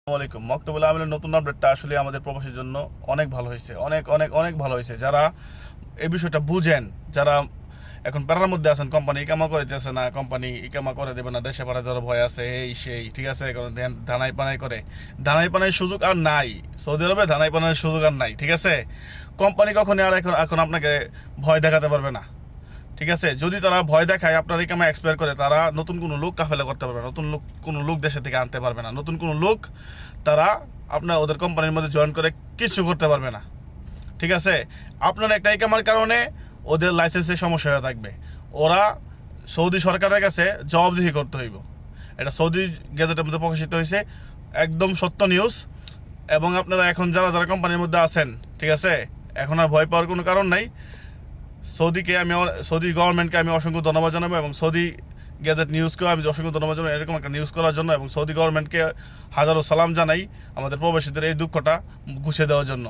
আসসালামাইকুম। মক্তবুল আমিনের নতুন আপডেটটা আসলে আমাদের প্রবাসীর জন্য অনেক ভালো হয়েছে, অনেক অনেক অনেক ভালো হয়েছে। যারা এই বিষয়টা বুঝেন, যারা এখন প্যারার মধ্যে আছেন, কোম্পানি ইকামা করে দিতেছে না, কোম্পানি ইকামা করে দেবে না, দেশে পাড়া যারা ভয় আছে এই সেই, ঠিক আছে, এখন ধানাই পানাই করে, ধানাই পানাই সুযোগ আর নাই। সৌদি আরবে ধানাই পানার সুযোগ আর নাই, ঠিক আছে। কোম্পানি কখনই আর এখন এখন আপনাকে ভয় দেখাতে পারবে না, ঠিক আছে। যদি তারা ভয় দেখায়, আপনার ইকামা এক্সপায়ার করে, তারা নতুন কোনো লোক কাফেলা করতে পারবে না, নতুন লোক কোনো লোক দেশে থেকে আনতে পারবে না, নতুন কোনো লোক তারা আপনার ওদের কোম্পানির মধ্যে জয়েন করে কিছু করতে পারবে না, ঠিক আছে। আপনার একটা ইকামার কারণে ওদের লাইসেন্সের সমস্যা হয়ে থাকবে, ওরা সৌদি সরকারের কাছে জবাবদিহি করতে হইব। এটা সৌদি গেজেটের মধ্যে প্রকাশিত হয়েছে, একদম সত্য নিউজ। এবং আপনারা এখন যারা যারা কোম্পানির মধ্যে আছেন, ঠিক আছে, এখন আর ভয় পাওয়ার কোনো কারণ নাই। সৌদি গভর্নমেন্টকে আমি অসংখ্য ধন্যবাদ জানাবো, এবং সৌদি গেজেট নিউজকেও আমি অসংখ্য ধন্যবাদ জানাবো এরকম একটা নিউজ করার জন্য, এবং সৌদি গভর্নমেন্টকে হাজারো সালাম জানাই আমাদের প্রবাসীদের এই দুঃখটা ঘুষে দেওয়ার জন্য।